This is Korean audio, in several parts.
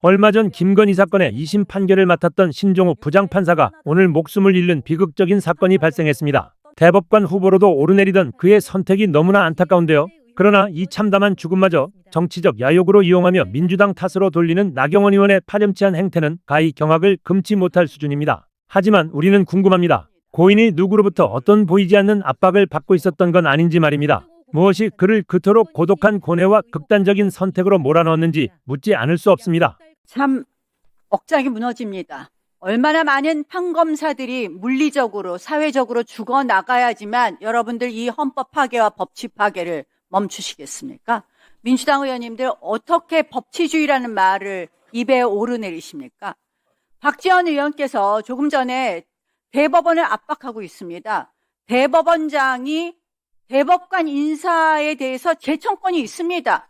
얼마 전 김건희 사건의 2심 판결을 맡았던 신종우 부장판사가 오늘 목숨을 잃는 비극적인 사건이 발생했습니다. 대법관 후보로도 오르내리던 그의 선택이 너무나 안타까운데요. 그러나 이 참담한 죽음마저 정치적 야욕으로 이용하며 민주당 탓으로 돌리는 나경원 의원의 파렴치한 행태는 가히 경악을 금치 못할 수준입니다. 하지만 우리는 궁금합니다. 고인이 누구로부터 어떤 보이지 않는 압박을 받고 있었던 건 아닌지 말입니다. 무엇이 그를 그토록 고독한 고뇌와 극단적인 선택으로 몰아넣었는지 묻지 않을 수 없습니다. 참 억장이 무너집니다. 얼마나 많은 판검사들이 물리적으로 사회적으로 죽어나가야지만 여러분들 이 헌법 파괴와 법치 파괴를 멈추시겠습니까? 민주당 의원님들 어떻게 법치주의라는 말을 입에 오르내리십니까? 박지원 의원께서 조금 전에 대법원을 압박하고 있습니다. 대법원장이 대법관 인사에 대해서 제청권이 있습니다.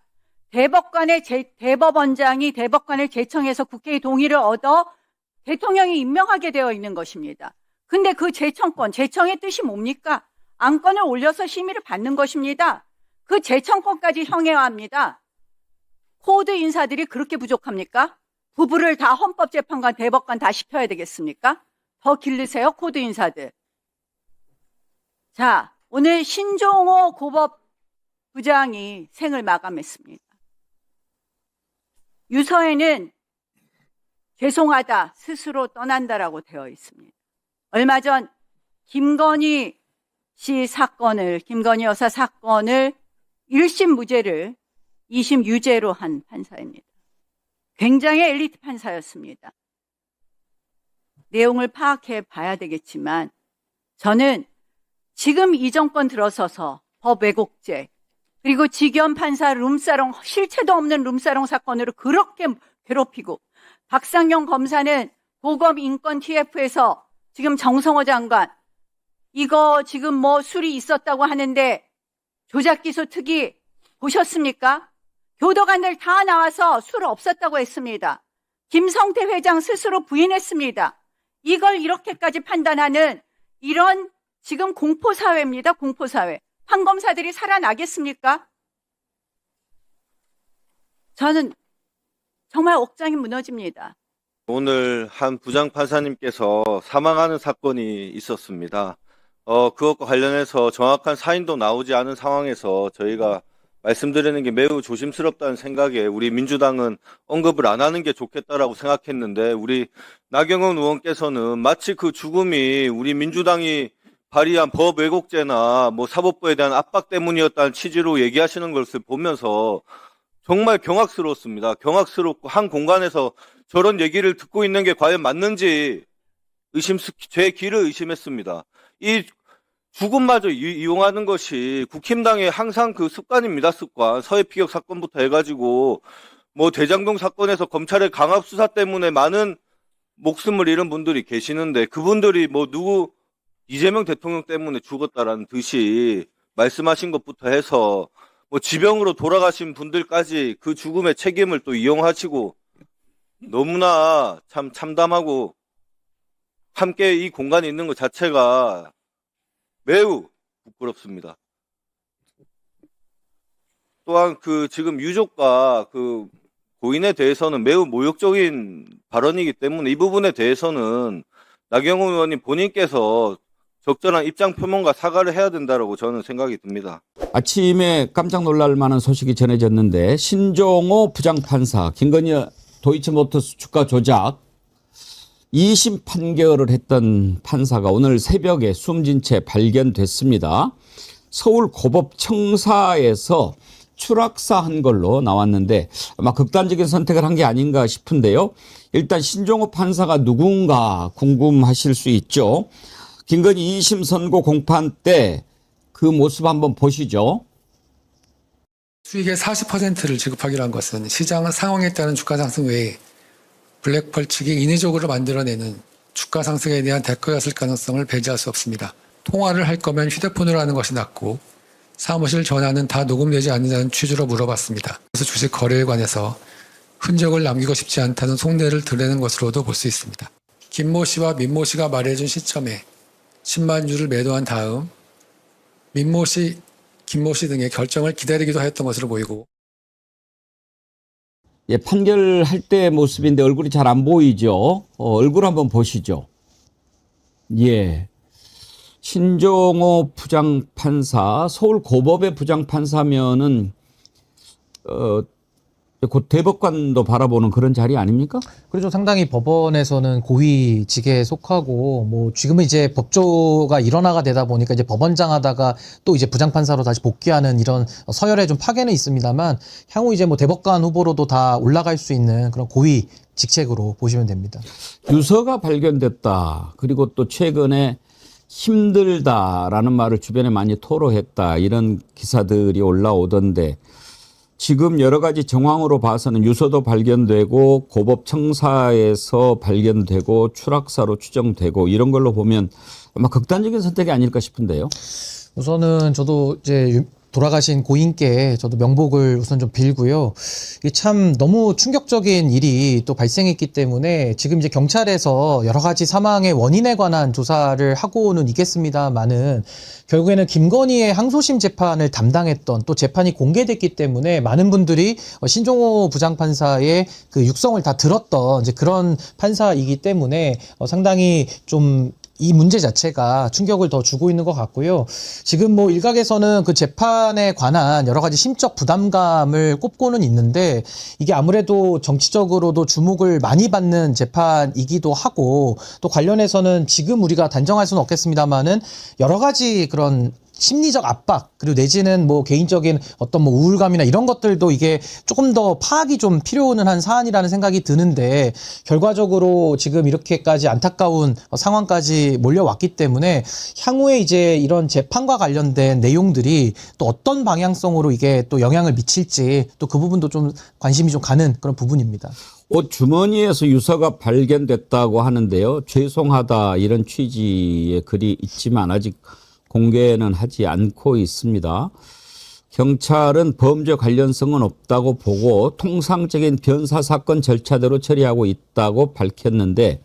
대법원장이 대법관을 제청해서 국회의 동의를 얻어 대통령이 임명하게 되어 있는 것입니다. 근데 그 제청의 뜻이 뭡니까? 안건을 올려서 심의를 받는 것입니다. 그 제청권까지 형해화합니다. 코드 인사들이 그렇게 부족합니까? 부부를 다 헌법재판관, 대법관 다 시켜야 되겠습니까? 더 기르세요, 코드 인사들. 자, 오늘 신종호 고법부장이 생을 마감했습니다. 유서에는 죄송하다, 스스로 떠난다라고 되어 있습니다. 얼마 전 김건희 여사 사건을 1심 무죄를 2심 유죄로 한 판사입니다. 굉장히 엘리트 판사였습니다. 내용을 파악해 봐야 되겠지만 저는 지금 이 정권 들어서서 법 왜곡죄 그리고 직연 판사 룸사롱, 실체도 없는 룸사롱 사건으로 그렇게 괴롭히고 박상영 검사는 고검 인권 TF에서 지금 정성호 장관 이거 지금 뭐 술이 있었다고 하는데 조작기소 특위 보셨습니까? 교도관들 다 나와서 술 없었다고 했습니다. 김성태 회장 스스로 부인했습니다. 이걸 이렇게까지 판단하는 이런 지금 공포사회입니다. 공포사회. 판검사들이 살아나겠습니까? 저는 정말 억장이 무너집니다. 오늘 한 부장판사님께서 사망하는 사건이 있었습니다. 그것과 관련해서 정확한 사인도 나오지 않은 상황에서 저희가 말씀드리는 게 매우 조심스럽다는 생각에 우리 민주당은 언급을 안 하는 게 좋겠다라고 생각했는데 우리 나경원 의원께서는 마치 그 죽음이 우리 민주당이 발의한 법 왜곡죄나 뭐 사법부에 대한 압박 때문이었다는 취지로 얘기하시는 것을 보면서 정말 경악스러웠습니다. 경악스럽고 한 공간에서 저런 얘기를 듣고 있는 게 과연 맞는지 제 귀를 의심했습니다. 이 죽음마저 이용하는 것이 국힘당의 항상 그 습관입니다. 습관. 서해피격 사건부터 해가지고 뭐 대장동 사건에서 검찰의 강압 수사 때문에 많은 목숨을 잃은 분들이 계시는데 그분들이 뭐 누구 이재명 대통령 때문에 죽었다라는 듯이 말씀하신 것부터 해서 뭐 지병으로 돌아가신 분들까지 그 죽음의 책임을 또 이용하시고 너무나 참 참담하고 함께 이 공간에 있는 것 자체가 매우 부끄럽습니다. 또한 그 지금 유족과 그 고인에 대해서는 매우 모욕적인 발언이기 때문에 이 부분에 대해서는 나경원 의원님 본인께서 적절한 입장 표명과 사과를 해야 된다고 저는 생각이 듭니다. 아침에 깜짝 놀랄 만한 소식이 전해졌는데 신종호 부장판사, 김건희 도이치모터스 주가 조작 2심 판결을 했던 판사가 오늘 새벽에 숨진 채 발견됐습니다. 서울 고법청사에서 추락사한 걸로 나왔는데 아마 극단적인 선택을 한 게 아닌가 싶은데요. 일단 신종호 판사가 누군가 궁금하실 수 있죠. 김건희 2심 선고 공판 때 그 모습 한번 보시죠. 수익의 40%를 지급하기로 한 것은 시장 상황에 따른 주가 상승 외에 블랙펄 측이 인위적으로 만들어내는 주가 상승에 대한 대가였을 가능성을 배제할 수 없습니다. 통화를 할 거면 휴대폰으로 하는 것이 낫고 사무실 전화는 다 녹음되지 않는다는 취지로 물어봤습니다. 그래서 주식 거래에 관해서 흔적을 남기고 싶지 않다는 속내를 드러내는 것으로도 볼 수 있습니다. 김모 씨와 민모 씨가 말해준 시점에 10만 주를 매도한 다음 민모 씨, 김모 씨 등의 결정을 기다리기도 했던 것으로 보이고 예, 판결할 때 모습인데 얼굴이 잘 안 보이죠. 얼굴 한번 보시죠. 예. 신종호 부장판사, 서울고법의 부장판사면은 곧 대법관도 바라보는 그런 자리 아닙니까? 그렇죠. 상당히 법원에서는 고위직에 속하고, 뭐, 지금은 이제 법조가 일원화가 되다 보니까 이제 법원장 하다가 또 이제 부장판사로 다시 복귀하는 이런 서열에 좀 파괴는 있습니다만, 향후 이제 뭐 대법관 후보로도 다 올라갈 수 있는 그런 고위 직책으로 보시면 됩니다. 유서가 발견됐다. 그리고 또 최근에 힘들다라는 말을 주변에 많이 토로했다. 이런 기사들이 올라오던데, 지금 여러 가지 정황으로 봐서는 유서도 발견되고 고법 청사에서 발견되고 추락사로 추정되고 이런 걸로 보면 아마 극단적인 선택이 아닐까 싶은데요. 우선은 저도 이제 돌아가신 고인께 저도 명복을 우선 좀 빌고요. 이게 참 너무 충격적인 일이 또 발생했기 때문에 지금 이제 경찰에서 여러 가지 사망의 원인에 관한 조사를 하고는 있겠습니다만은 결국에는 김건희의 항소심 재판을 담당했던 또 재판이 공개됐기 때문에 많은 분들이 신종호 부장판사의 그 육성을 다 들었던 이제 그런 판사이기 때문에 상당히 좀 이 문제 자체가 충격을 더 주고 있는 것 같고요. 지금 뭐 일각에서는 그 재판에 관한 여러 가지 심적 부담감을 꼽고는 있는데 이게 아무래도 정치적으로도 주목을 많이 받는 재판이기도 하고 또 관련해서는 지금 우리가 단정할 수는 없겠습니다만은 여러 가지 그런 심리적 압박 그리고 내지는 뭐 개인적인 어떤 뭐 우울감이나 이런 것들도 이게 조금 더 파악이 좀 필요는 한 사안이라는 생각이 드는데 결과적으로 지금 이렇게까지 안타까운 상황까지 몰려왔기 때문에 향후에 이제 이런 재판과 관련된 내용들이 또 어떤 방향성으로 이게 또 영향을 미칠지 또 그 부분도 좀 관심이 좀 가는 그런 부분입니다. 옷 주머니에서 유서가 발견됐다고 하는데요. 죄송하다 이런 취지의 글이 있지만 아직 공개는 하지 않고 있습니다. 경찰은 범죄 관련성은 없다고 보고 통상적인 변사 사건 절차대로 처리하고 있다고 밝혔는데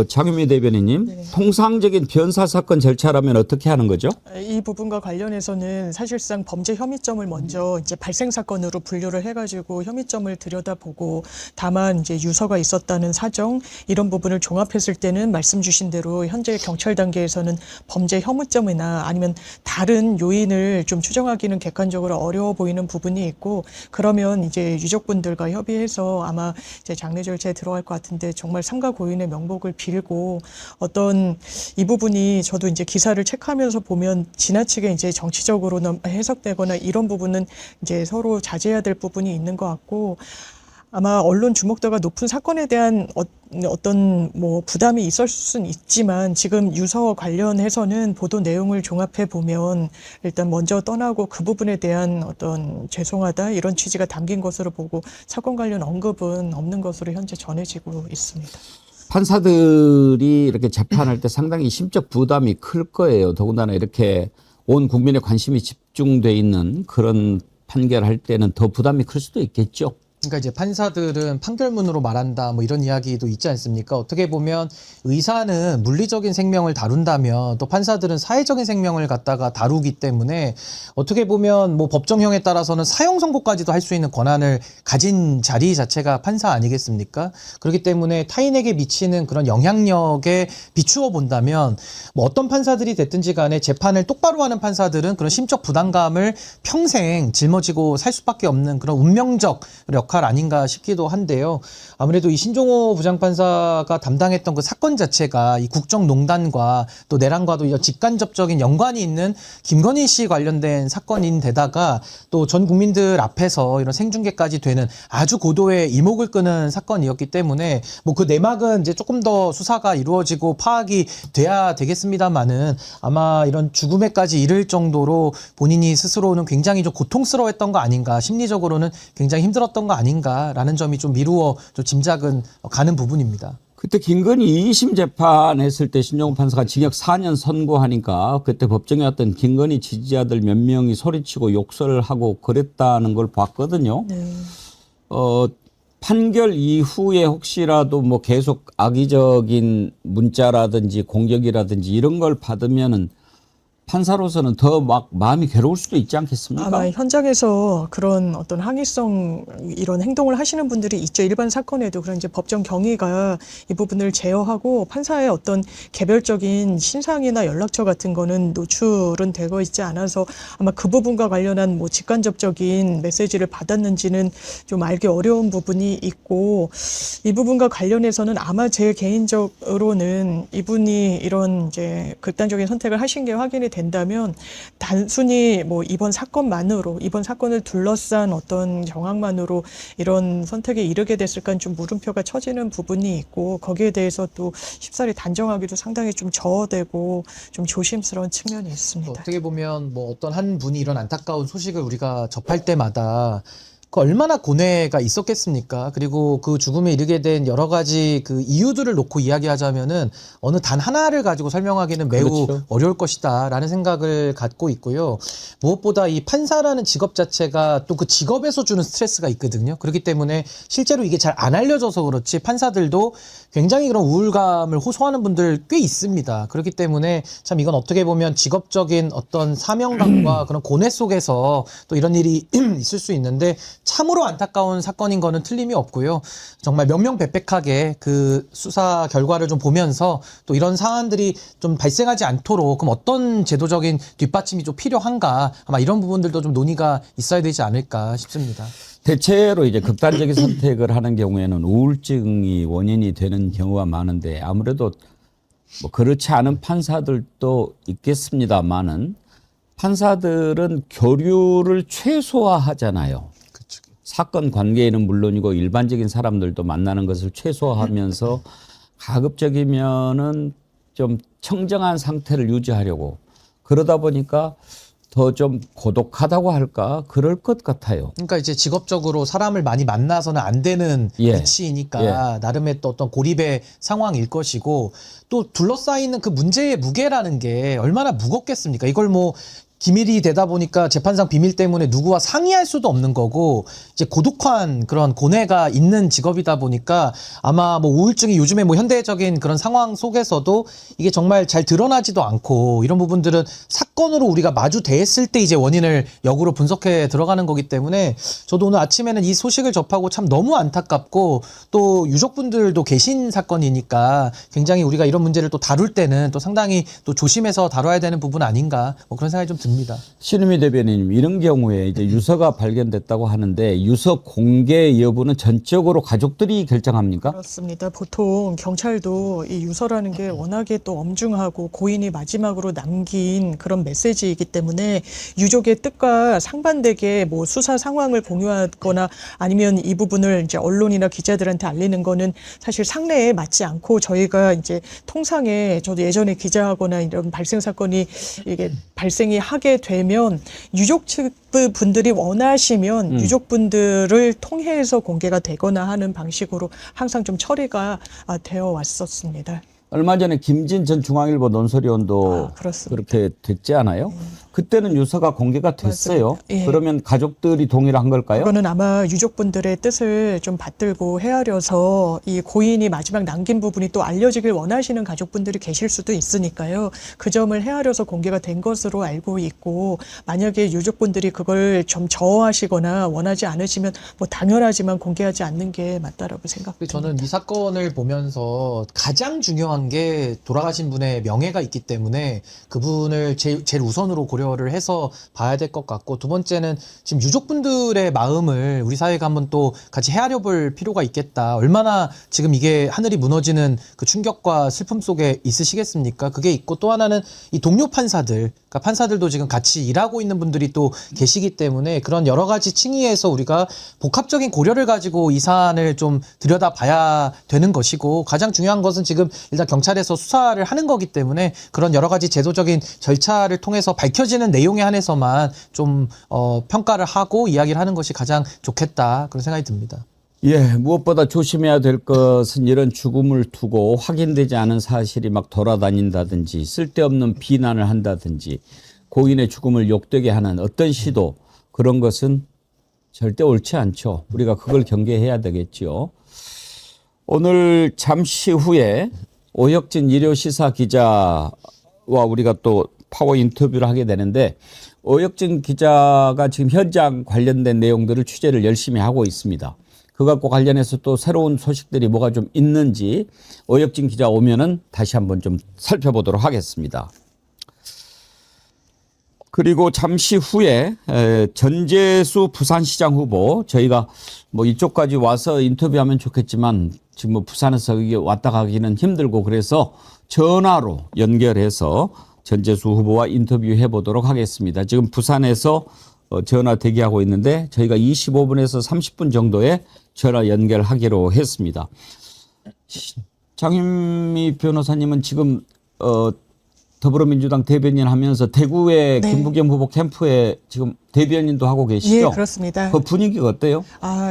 장윤미 대변인님, 네. 통상적인 변사 사건 절차라면 어떻게 하는 거죠? 이 부분과 관련해서는 사실상 범죄 혐의점을 먼저 이제 발생 사건으로 분류를 해가지고 혐의점을 들여다보고 다만 이제 유서가 있었다는 사정 이런 부분을 종합했을 때는 말씀 주신 대로 현재 경찰 단계에서는 범죄 혐의점이나 아니면 다른 요인을 좀 추정하기는 객관적으로 어려워 보이는 부분이 있고 그러면 이제 유족분들과 협의해서 아마 이제 장례 절차에 들어갈 것 같은데 정말 삼가 고인의 명복을 빌고 어떤 이 부분이 저도 이제 기사를 체크하면서 보면 지나치게 이제 정치적으로 해석되거나 이런 부분은 이제 서로 자제해야 될 부분이 있는 것 같고 아마 언론 주목도가 높은 사건에 대한 어떤 뭐 부담이 있을 수는 있지만 지금 유서 관련해서는 보도 내용을 종합해 보면 일단 먼저 떠나고 그 부분에 대한 어떤 죄송하다 이런 취지가 담긴 것으로 보고 사건 관련 언급은 없는 것으로 현재 전해지고 있습니다. 판사들이 이렇게 재판할 때 상당히 심적 부담이 클 거예요. 더군다나 이렇게 온 국민의 관심이 집중돼 있는 그런 판결할 때는 더 부담이 클 수도 있겠죠. 그러니까 이제 판사들은 판결문으로 말한다 뭐 이런 이야기도 있지 않습니까? 어떻게 보면 의사는 물리적인 생명을 다룬다면 또 판사들은 사회적인 생명을 갖다가 다루기 때문에 어떻게 보면 뭐 법정형에 따라서는 사형 선고까지도 할 수 있는 권한을 가진 자리 자체가 판사 아니겠습니까? 그렇기 때문에 타인에게 미치는 그런 영향력에 비추어 본다면 뭐 어떤 판사들이 됐든지 간에 재판을 똑바로 하는 판사들은 그런 심적 부담감을 평생 짊어지고 살 수밖에 없는 그런 운명적 역할 아닌가 싶기도 한데요. 아무래도 이 신종호 부장판사가 담당했던 그 사건 자체가 이 국정농단과 또 내란과도 직간접적인 연관이 있는 김건희 씨 관련된 사건인데다가 또 전 국민들 앞에서 이런 생중계까지 되는 아주 고도의 이목을 끄는 사건이었기 때문에 뭐 그 내막은 이제 조금 더 수사가 이루어지고 파악이 돼야 되겠습니다만은 아마 이런 죽음에까지 이를 정도로 본인이 스스로는 굉장히 좀 고통스러웠던 거 아닌가, 심리적으로는 굉장히 힘들었던 거 아닌가라는 점이 좀 미루어 좀 짐작은 가는 부분입니다. 그때 김건희 2심 재판했을 때 신종호 판사가 징역 4년 선고하니까 그때 법정에 왔던 김건희 지지자들 몇 명이 소리치고 욕설을 하고 그랬다는 걸 봤거든요. 네. 판결 이후에 혹시라도 뭐 계속 악의적인 문자라든지 공격이라든지 이런 걸 받으면은 판사로서는 더 막 마음이 괴로울 수도 있지 않겠습니까? 아마 현장에서 그런 어떤 항의성 이런 행동을 하시는 분들이 있죠. 일반 사건에도 그런 이제 법정 경위가 이 부분을 제어하고 판사의 어떤 개별적인 신상이나 연락처 같은 거는 노출은 되고 있지 않아서 아마 그 부분과 관련한 뭐 직간접적인 메시지를 받았는지는 좀 알기 어려운 부분이 있고 이 부분과 관련해서는 아마 제 개인적으로는 이분이 이런 이제 극단적인 선택을 하신 게 확인이 된다면 단순히 뭐 이번 사건을 둘러싼 어떤 정황만으로 이런 선택에 이르게 됐을까 좀 물음표가 쳐지는 부분이 있고 거기에 대해서 또 쉽사리 단정하기도 상당히 좀 저어되고 좀 조심스러운 측면이 있습니다. 어떻게 보면 뭐 어떤 한 분이 이런 안타까운 소식을 우리가 접할 때마다 그 얼마나 고뇌가 있었겠습니까? 그리고 그 죽음에 이르게 된 여러 가지 그 이유들을 놓고 이야기하자면은 어느 단 하나를 가지고 설명하기는 매우 그렇죠. 어려울 것이다라는 생각을 갖고 있고요. 무엇보다 이 판사라는 직업 자체가 또 그 직업에서 주는 스트레스가 있거든요. 그렇기 때문에 실제로 이게 잘 안 알려져서 그렇지 판사들도 굉장히 그런 우울감을 호소하는 분들 꽤 있습니다. 그렇기 때문에 참 이건 어떻게 보면 직업적인 어떤 사명감과 그런 고뇌 속에서 또 이런 일이 있을 수 있는데 참으로 안타까운 사건인 거는 틀림이 없고요. 정말 명명백백하게 그 수사 결과를 좀 보면서 또 이런 사안들이 좀 발생하지 않도록 그럼 어떤 제도적인 뒷받침이 좀 필요한가 아마 이런 부분들도 좀 논의가 있어야 되지 않을까 싶습니다. 대체로 이제 극단적인 선택을 하는 경우에는 우울증이 원인이 되는 경우가 많은데 아무래도 뭐 그렇지 않은 판사들도 있겠습니다만은 판사들은 교류를 최소화하잖아요. 사건 관계에는 물론이고 일반적인 사람들도 만나는 것을 최소화하면서 가급적이면은 좀 청정한 상태를 유지하려고 그러다 보니까 더 좀 고독하다고 할까 그럴 것 같아요. 그러니까 이제 직업적으로 사람을 많이 만나서는 안 되는 예. 위치이니까 나름의 또 어떤 고립의 상황일 것이고 또 둘러싸이는 그 문제의 무게라는 게 얼마나 무겁겠습니까? 이걸 뭐 기밀이 되다 보니까 재판상 비밀 때문에 누구와 상의할 수도 없는 거고 이제 고독한 그런 고뇌가 있는 직업이다 보니까 아마 뭐 우울증이 요즘에 뭐 현대적인 그런 상황 속에서도 이게 정말 잘 드러나지도 않고 이런 부분들은 사건으로 우리가 마주 대했을 때 이제 원인을 역으로 분석해 들어가는 거기 때문에 저도 오늘 아침에는 이 소식을 접하고 참 너무 안타깝고 또 유족분들도 계신 사건이니까 굉장히 우리가 이런 문제를 또 다룰 때는 또 상당히 또 조심해서 다뤄야 되는 부분 아닌가 뭐 그런 생각이 좀 듭니다. 신은미 대변인님 이런 경우에 이제 유서가 발견됐다고 하는데 유서 공개 여부는 전적으로 가족들이 결정합니까? 그렇습니다. 보통 경찰도 이 유서라는 게 워낙에 또 엄중하고 고인이 마지막으로 남긴 그런 메시지이기 때문에 유족의 뜻과 상반되게 뭐 수사 상황을 공유하거나 아니면 이 부분을 이제 언론이나 기자들한테 알리는 거는 사실 상례에 맞지 않고 저희가 이제 통상에 저도 예전에 기자하거나 이런 발생 사건이 이게 발생이 하게 되면 유족 측 분들이 원하시면 유족분들을 통해서 공개가 되거나 하는 방식으로 항상 좀 처리가 되어 왔었습니다. 얼마 전에 김진 전 중앙일보 논설위원도 그렇습니다. 그렇게 됐지 않아요? 그때는 유서가 공개가 됐어요. 맞습니다. 예. 그러면 가족들이 동의를 한 걸까요? 그거는 아마 유족분들의 뜻을 좀 받들고 헤아려서 이 고인이 마지막 남긴 부분이 또 알려지길 원하시는 가족분들이 계실 수도 있으니까요. 그 점을 헤아려서 공개가 된 것으로 알고 있고 만약에 유족분들이 그걸 좀 저하시거나 원하지 않으시면 뭐 당연하지만 공개하지 않는 게 맞다라고 생각합니다. 저는 이 사건을 보면서 가장 중요한 게 돌아가신 분의 명예가 있기 때문에 그분을 제일 우선으로 고려를 해서 봐야 될 것 같고 두 번째는 지금 유족분들의 마음을 우리 사회가 한번 또 같이 헤아려 볼 필요가 있겠다. 얼마나 지금 이게 하늘이 무너지는 그 충격과 슬픔 속에 있으시겠습니까? 그게 있고 또 하나는 이 동료 판사들, 그러니까 판사들도 지금 같이 일하고 있는 분들이 또 계시기 때문에 그런 여러 가지 층위에서 우리가 복합적인 고려를 가지고 이 사안을 좀 들여다봐야 되는 것이고 가장 중요한 것은 지금 일단 경찰에서 수사를 하는 거기 때문에 그런 여러 가지 제도적인 절차를 통해서 밝혀지는 내용에 한해서만 좀 평가를 하고 이야기를 하는 것이 가장 좋겠다 그런 생각이 듭니다. 예, 무엇보다 조심해야 될 것은 이런 죽음을 두고 확인되지 않은 사실이 막 돌아다닌다든지 쓸데없는 비난을 한다든지 고인의 죽음을 욕되게 하는 어떤 시도 그런 것은 절대 옳지 않죠. 우리가 그걸 경계해야 되겠죠. 오늘 잠시 후에 오혁진 일요시사 기자와 우리가 또 파워 인터뷰를 하게 되는데 오혁진 기자가 지금 현장 관련된 내용들을 취재를 열심히 하고 있습니다. 그것과 관련해서 또 새로운 소식들이 뭐가 좀 있는지 오혁진 기자 오면은 다시 한번 좀 살펴보도록 하겠습니다. 그리고 잠시 후에 전재수 부산시장 후보, 저희가 뭐 이쪽까지 와서 인터뷰하면 좋겠지만 지금 뭐 부산에서 여기 왔다 가기는 힘들고 그래서 전화로 연결해서 전재수 후보와 인터뷰해 보도록 하겠습니다. 지금 부산에서 전화 대기하고 있는데 저희가 25분에서 30분 정도에 전화 연결하기로 했습니다. 장윤미 변호사님은 지금 더불어민주당 대변인 하면서 대구의 네. 김부겸 후보 캠프에 지금 대변인도 하고 계시죠? 예, 그렇습니다. 그 분위기가 어때요?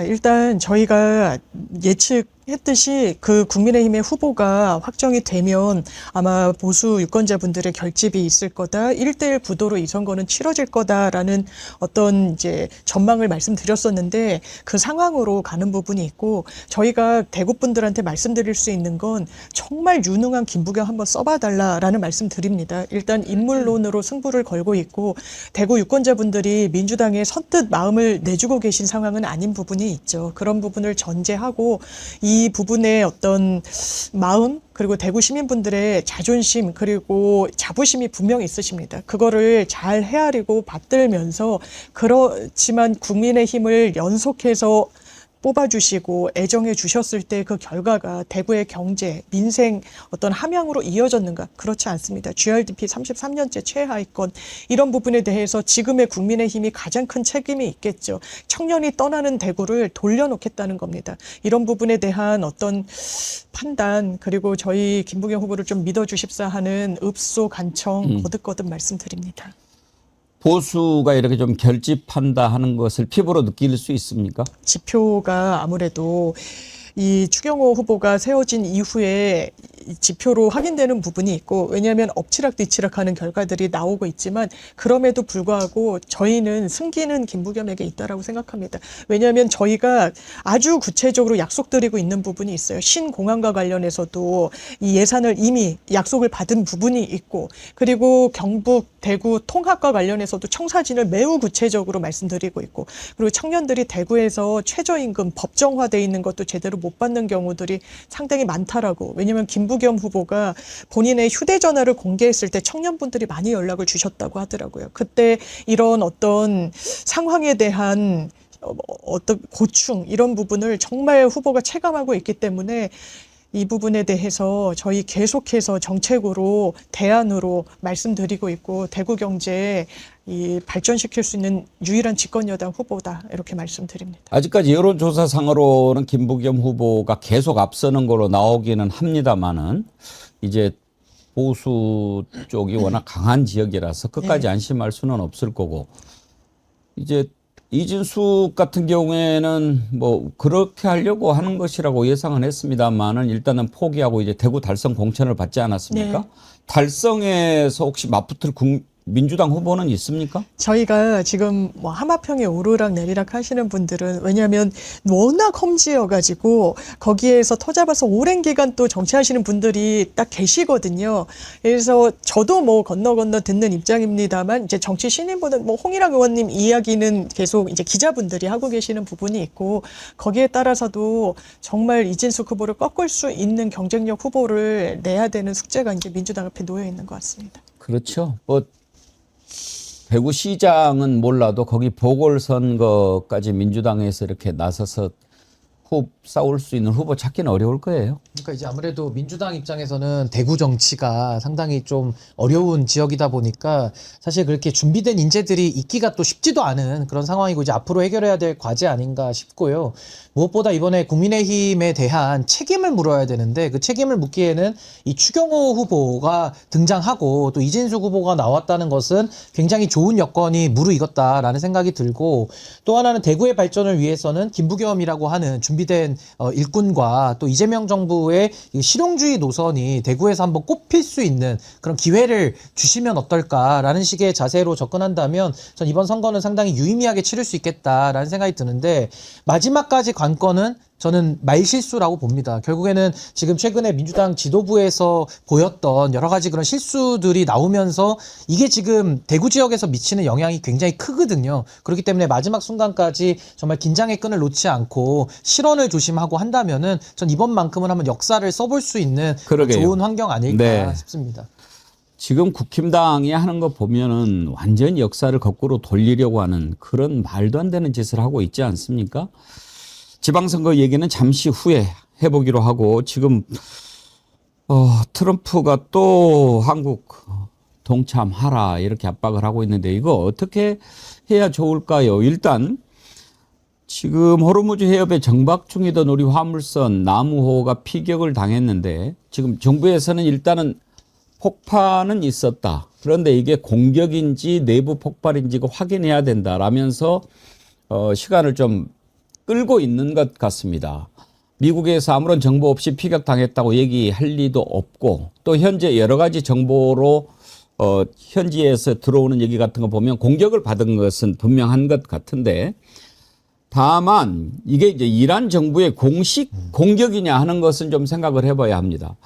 일단 저희가 예측했듯이 그 국민의힘의 후보가 확정이 되면 아마 보수 유권자분들의 결집이 있을 거다. 1대1 구도로 이 선거는 치러질 거다라는 어떤 이제 전망을 말씀드렸었는데 그 상황으로 가는 부분이 있고 저희가 대구 분들한테 말씀드릴 수 있는 건 정말 유능한 김부겸 한번 써봐달라라는 말씀 드립니다. 일단 인물론으로 승부를 걸고 있고 대구 유권자분들이 민주당에 선뜻 마음을 내주고 계신 상황은 아닌 부분이 있죠. 그런 부분을 전제하고 이 부분의 어떤 마음 그리고 대구 시민분들의 자존심 그리고 자부심이 분명히 있으십니다. 그거를 잘 헤아리고 받들면서 그렇지만 국민의힘을 연속해서 뽑아주시고 애정해 주셨을 때 그 결과가 대구의 경제, 민생 어떤 함양으로 이어졌는가? 그렇지 않습니다. GRDP 33년째 최하위권 이런 부분에 대해서 지금의 국민의힘이 가장 큰 책임이 있겠죠. 청년이 떠나는 대구를 돌려놓겠다는 겁니다. 이런 부분에 대한 어떤 판단 그리고 저희 김부겸 후보를 좀 믿어주십사 하는 읍소 간청 거듭거듭 말씀드립니다. 보수가 이렇게 좀 결집한다 하는 것을 피부로 느낄 수 있습니까? 지표가 아무래도 이 추경호 후보가 세워진 이후에 지표로 확인되는 부분이 있고 왜냐하면 엎치락뒤치락하는 결과들이 나오고 있지만 그럼에도 불구하고 저희는 승기는 김부겸에게 있다라고 생각합니다. 왜냐하면 저희가 아주 구체적으로 약속드리고 있는 부분이 있어요. 신공항과 관련해서도 이 예산을 이미 약속을 받은 부분이 있고 그리고 경북, 대구 통합과 관련해서도 청사진을 매우 구체적으로 말씀드리고 있고 그리고 청년들이 대구에서 최저임금 법정화돼 있는 것도 제대로 못 받는 경우들이 상당히 많다라고. 왜냐하면 김부겸 후보가 본인의 휴대전화를 공개했을 때 청년분들이 많이 연락을 주셨다고 하더라고요. 그때 이런 어떤 상황에 대한 어떤 고충 이런 부분을 정말 후보가 체감하고 있기 때문에 이 부분에 대해서 저희 계속해서 정책으로 대안으로 말씀드리고 있고 대구 경제에 이 발전시킬 수 있는 유일한 집권여당 후보다 이렇게 말씀드립니다. 아직까지 여론조사상으로는 김부겸 후보가 계속 앞서는 걸로 나오기는 합니다만은 이제 보수 쪽이 워낙 강한 지역이라서 끝까지 네. 안심할 수는 없을 거고 이제 이진숙 같은 경우에는 뭐 그렇게 하려고 하는 것이라고 예상은 했습니다만은 일단은 포기하고 이제 대구 달성 공천을 받지 않았습니까? 네. 달성에서 혹시 맞붙을 민주당 후보는 있습니까? 저희가 지금 뭐 하마평에 오르락 내리락 하시는 분들은 왜냐하면 워낙 험지여가지고 거기에서 터잡아서 오랜 기간 또 정치하시는 분들이 딱 계시거든요. 그래서 저도 뭐 건너 듣는 입장입니다만 이제 정치 신인보다는 뭐 홍일학 의원님 이야기는 계속 이제 기자분들이 하고 계시는 부분이 있고 거기에 따라서도 정말 이진숙 후보를 꺾을 수 있는 경쟁력 후보를 내야 되는 숙제가 이제 민주당 앞에 놓여 있는 것 같습니다. 그렇죠. 뭐 대구시장은 몰라도 거기 보궐선거까지 민주당에서 이렇게 나서서 싸울 수 있는 후보 찾기는 어려울 거예요. 그러니까 이제 아무래도 민주당 입장에서는 대구 정치가 상당히 좀 어려운 지역이다 보니까 사실 그렇게 준비된 인재들이 있기가 또 쉽지도 않은 그런 상황이고 이제 앞으로 해결해야 될 과제 아닌가 싶고요. 무엇보다 이번에 국민의힘에 대한 책임을 물어야 되는데 그 책임을 묻기에는 이 추경호 후보가 등장하고 또 이진숙 후보가 나왔다는 것은 굉장히 좋은 여건이 무르익었다라는 생각이 들고 또 하나는 대구의 발전을 위해서는 김부겸이라고 하는 준비된 일꾼과 또 이재명 정부의 실용주의 노선이 대구에서 한번 꼽힐 수 있는 그런 기회를 주시면 어떨까라는 식의 자세로 접근한다면 전 이번 선거는 상당히 유의미하게 치를 수 있겠다라는 생각이 드는데 마지막까지 관건은 저는 말실수라고 봅니다. 결국에는 지금 최근에 민주당 지도부에서 보였던 여러 가지 그런 실수들이 나오면서 이게 지금 대구 지역에서 미치는 영향이 굉장히 크거든요. 그렇기 때문에 마지막 순간까지 정말 긴장의 끈을 놓지 않고 실언을 조심하고 한다면은 전 이번만큼은 한번 역사를 써볼 수 있는 그러게요. 좋은 환경 아닐까 네. 싶습니다. 지금 국힘당이 하는 거 보면은 완전히 역사를 거꾸로 돌리려고 하는 그런 말도 안 되는 짓을 하고 있지 않습니까? 지방선거 얘기는 잠시 후에 해보기로 하고 지금 트럼프가 또 한국 동참하라 이렇게 압박을 하고 있는데 이거 어떻게 해야 좋을까요? 일단 지금 호르무즈 해협에 정박 중이던 우리 화물선 나무호가 피격을 당했는데 지금 정부에서는 일단은 폭파는 있었다. 그런데 이게 공격인지 내부 폭발인지 확인해야 된다라면서 시간을 좀 끌고 있는 것 같습니다. 미국에서 아무런 정보 없이 피격당했다고 얘기할 리도 없고 또 현재 여러 가지 정보로 현지에서 들어오는 얘기 같은 거 보면 공격을 받은 것은 분명한 것 같은데 다만 이게 이제 이란 정부의 공식 공격이냐 하는 것은 좀 생각을 해봐야 합니다.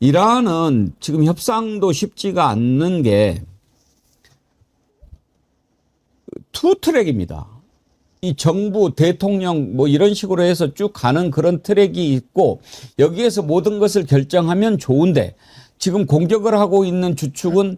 이란은 지금 협상도 쉽지가 않는 게 투 트랙입니다. 이 정부, 대통령 뭐 이런 식으로 해서 쭉 가는 그런 트랙이 있고 여기에서 모든 것을 결정하면 좋은데 지금 공격을 하고 있는 주축은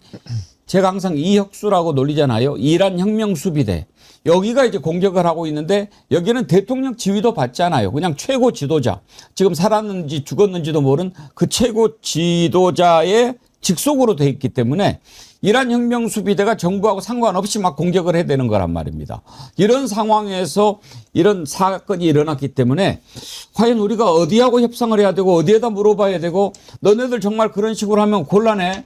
제가 항상 이혁수라고 놀리잖아요. 이란 혁명수비대. 여기가 이제 공격을 하고 있는데 여기는 대통령 지위도 받잖아요. 그냥 최고 지도자. 지금 살았는지 죽었는지도 모르는 그 최고 지도자의 직속으로 돼 있기 때문에 이란 혁명수비대가 정부하고 상관없이 막 공격을 해야 되는 거란 말입니다. 이런 상황에서 이런 사건이 일어났기 때문에 과연 우리가 어디하고 협상을 해야 되고 어디에다 물어봐야 되고 너네들 정말 그런 식으로 하면 곤란해.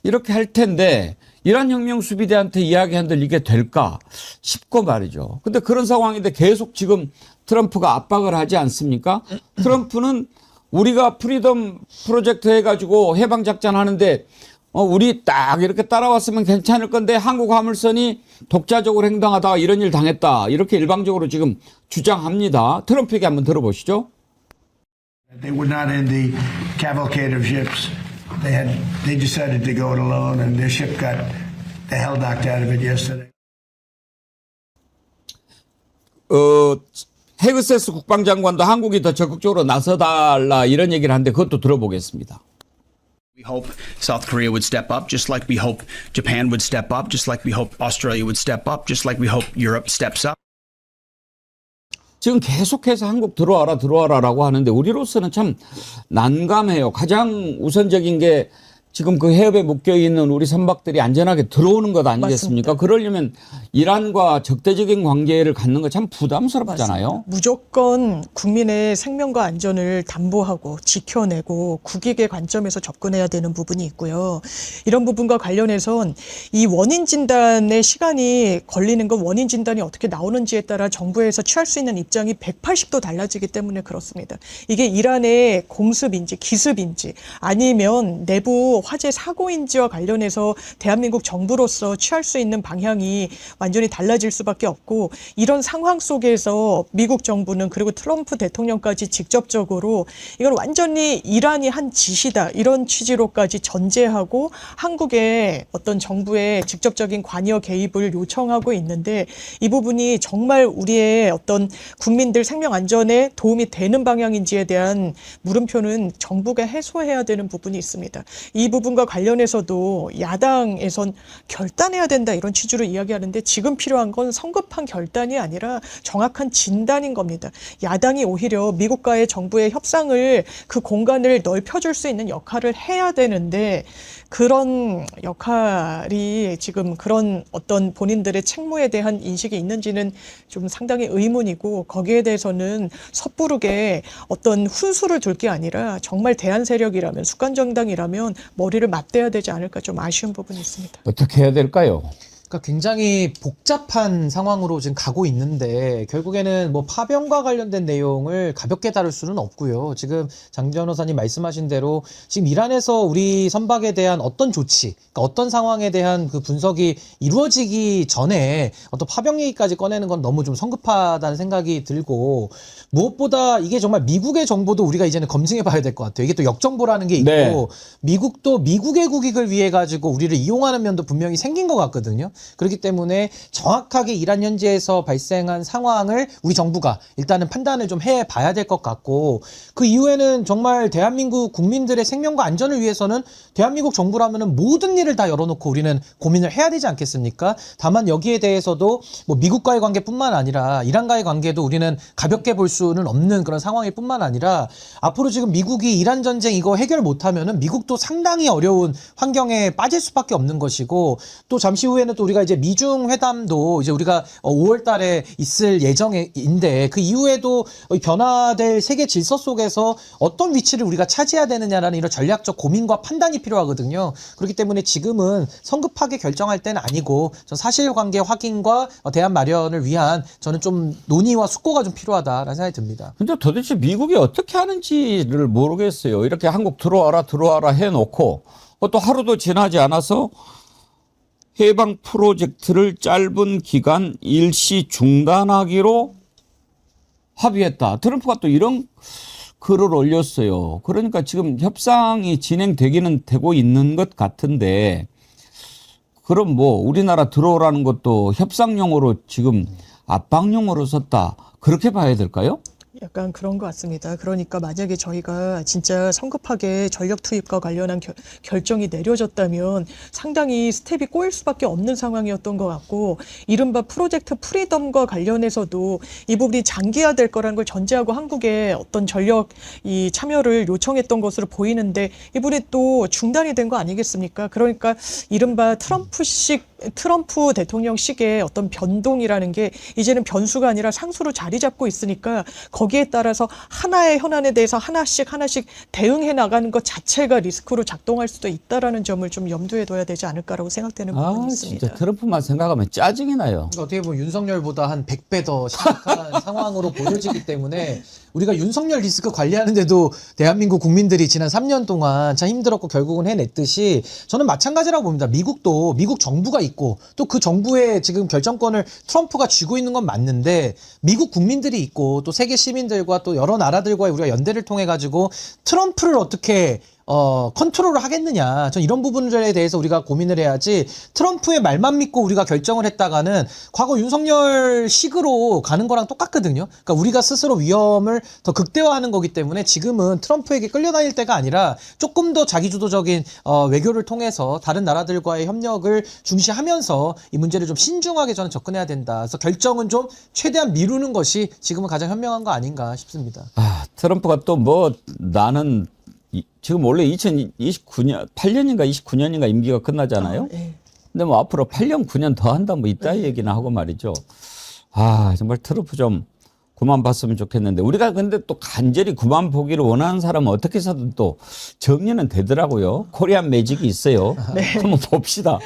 이렇게 할 텐데 이란 혁명수비대한테 이야기한들 이게 될까 싶고 말이죠. 근데 그런 상황인데 계속 지금 트럼프가 압박을 하지 않습니까? 트럼프는 우리가 프리덤 프로젝트 해가지고 해방작전 하는데 우리 딱 이렇게 따라왔으면 괜찮을 건데 한국 화물선이 독자적으로 행동하다가 이런 일 당했다. 이렇게 일방적으로 지금 주장합니다. 트럼프 얘기 한번 들어보시죠. They were not in the cavalcade of ships. They decided to go it alone, and their ship got the hell knocked out of it yesterday. 헤그세스 국방장관도 한국이 더 적극적으로 나서달라 이런 얘기를 하는데 그것도 들어보겠습니다. We hope South Korea would step up, just like we hope Japan would step up, just like we hope Australia would step up, just like we hope Europe steps up. 지금 계속해서 한국 들어와라라고 하는데 우리로서는 참 난감해요. 가장 우선적인 게 지금 그 해협에 묶여있는 우리 선박들이 안전하게 들어오는 것 아니겠습니까? 맞습니다. 그러려면 이란과 적대적인 관계를 갖는 거 참 부담스럽잖아요. 맞습니다. 무조건 국민의 생명과 안전을 담보하고 지켜내고 국익의 관점에서 접근해야 되는 부분이 있고요. 이런 부분과 관련해선 이 원인 진단의 시간이 걸리는 건 원인 진단이 어떻게 나오는지에 따라 정부에서 취할 수 있는 입장이 180도 달라지기 때문에 그렇습니다. 이게 이란의 공습인지 기습인지 아니면 내부 화재 사고인지와 관련해서 대한민국 정부로서 취할 수 있는 방향이 완전히 달라질 수밖에 없고 이런 상황 속에서 미국 정부는 그리고 트럼프 대통령까지 직접적으로 이건 완전히 이란이 한 짓이다 이런 취지로까지 전제하고 한국의 어떤 정부의 직접적인 관여 개입을 요청하고 있는데 이 부분이 정말 우리의 어떤 국민들 생명 안전에 도움이 되는 방향인지에 대한 물음표는 정부가 해소해야 되는 부분이 있습니다. 이 부분과 관련해서도 야당에선 결단해야 된다 이런 취지로 이야기하는데 지금 필요한 건 성급한 결단이 아니라 정확한 진단인 겁니다. 야당이 오히려 미국과의 정부의 협상을 그 공간을 넓혀줄 수 있는 역할을 해야 되는데 그런 역할이 지금 그런 어떤 본인들의 책무에 대한 인식이 있는지는 좀 상당히 의문이고 거기에 대해서는 섣부르게 어떤 훈수를 둘 게 아니라 정말 대한 세력이라면 수권정당이라면 머리를 맞대야 되지 않을까 좀 아쉬운 부분이 있습니다. 어떻게 해야 될까요? 그러니까 굉장히 복잡한 상황으로 지금 가고 있는데 결국에는 뭐 파병과 관련된 내용을 가볍게 다룰 수는 없고요. 지금 장 변호사님 말씀하신 대로 지금 이란에서 우리 선박에 대한 어떤 조치, 그러니까 어떤 상황에 대한 그 분석이 이루어지기 전에 어떤 파병 얘기까지 꺼내는 건 너무 좀 성급하다는 생각이 들고 무엇보다 이게 정말 미국의 정보도 우리가 이제는 검증해 봐야 될 것 같아요. 이게 또 역정보라는 게 있고 네. 미국도 미국의 국익을 위해 가지고 우리를 이용하는 면도 분명히 생긴 것 같거든요. 그렇기 때문에 정확하게 이란 현지에서 발생한 상황을 우리 정부가 일단은 판단을 좀 해봐야 될 것 같고 그 이후에는 정말 대한민국 국민들의 생명과 안전을 위해서는 대한민국 정부라면은 모든 일을 다 열어놓고 우리는 고민을 해야 되지 않겠습니까? 다만 여기에 대해서도 뭐 미국과의 관계뿐만 아니라 이란과의 관계도 우리는 가볍게 볼 수는 없는 그런 상황일 뿐만 아니라 앞으로 지금 미국이 이란 전쟁 이거 해결 못하면은 미국도 상당히 어려운 환경에 빠질 수밖에 없는 것이고 또 잠시 후에는 또 우리가 이제 미중 회담도 이제 우리가 5월 달에 있을 예정인데 그 이후에도 변화될 세계 질서 속에서 어떤 위치를 우리가 차지해야 되느냐라는 이런 전략적 고민과 판단이 필요하거든요. 그렇기 때문에 지금은 성급하게 결정할 때는 아니고 전 사실관계 확인과 대안 마련을 위한 저는 좀 논의와 숙고가 좀 필요하다라는 생각이 듭니다. 근데 도대체 미국이 어떻게 하는지를 모르겠어요. 이렇게 한국 들어와라 해놓고 또 하루도 지나지 않아서 해방 프로젝트를 짧은 기간 일시 중단하기로 합의했다. 트럼프가 또 이런 글을 올렸어요. 그러니까 지금 협상이 진행되기는 되고 있는 것 같은데 그럼 뭐 우리나라 들어오라는 것도 협상용으로 지금 압박용으로 썼다. 그렇게 봐야 될까요? 약간 그런 것 같습니다. 그러니까 만약에 저희가 진짜 성급하게 전력 투입과 관련한 결정이 내려졌다면 상당히 스텝이 꼬일 수밖에 없는 상황이었던 것 같고 이른바 프로젝트 프리덤과 관련해서도 이 부분이 장기화될 거라는 걸 전제하고 한국의 어떤 전력 이 참여를 요청했던 것으로 보이는데 이 부분이 또 중단이 된 거 아니겠습니까? 그러니까 이른바 트럼프 대통령식의 어떤 변동이라는 게 이제는 변수가 아니라 상수로 자리 잡고 있으니까 거기에 따라서 하나의 현안에 대해서 하나씩 대응해 나가는 것 자체가 리스크로 작동할 수도 있다라는 점을 좀 염두에 둬야 되지 않을까라고 생각되는 부분이 있습니다. 진짜 트럼프만 생각하면 짜증이 나요. 어떻게 보면 윤석열보다 한 100배 더 심각한 상황으로 보여지기 때문에 우리가 윤석열 리스크 관리하는데도 대한민국 국민들이 지난 3년 동안 참 힘들었고 결국은 해냈듯이 저는 마찬가지라고 봅니다. 미국도 미국 정부가 있고 또 그 정부의 지금 결정권을 트럼프가 쥐고 있는 건 맞는데 미국 국민들이 있고 또 세계 시민들과 또 여러 나라들과의 우리가 연대를 통해 가지고 트럼프를 어떻게 컨트롤을 하겠느냐. 전 이런 부분들에 대해서 우리가 고민을 해야지 트럼프의 말만 믿고 우리가 결정을 했다가는 과거 윤석열 식으로 가는 거랑 똑같거든요. 그러니까 우리가 스스로 위험을 더 극대화하는 거기 때문에 지금은 트럼프에게 끌려다닐 때가 아니라 조금 더 자기주도적인 외교를 통해서 다른 나라들과의 협력을 중시하면서 이 문제를 좀 신중하게 저는 접근해야 된다. 그래서 결정은 좀 최대한 미루는 것이 지금은 가장 현명한 거 아닌가 싶습니다. 트럼프가 또 뭐 나는 지금 원래 2029년, 8년인가 29년인가 임기가 끝나잖아요. 네. 근데 뭐 앞으로 8년, 9년 더 한다 뭐 이따 얘기나 하고 말이죠. 정말 트럼프 좀 그만 봤으면 좋겠는데 우리가 근데 또 간절히 그만 보기를 원하는 사람은 어떻게 해서든 또 정리는 되더라고요. 코리안 매직이 있어요. 한번 봅시다.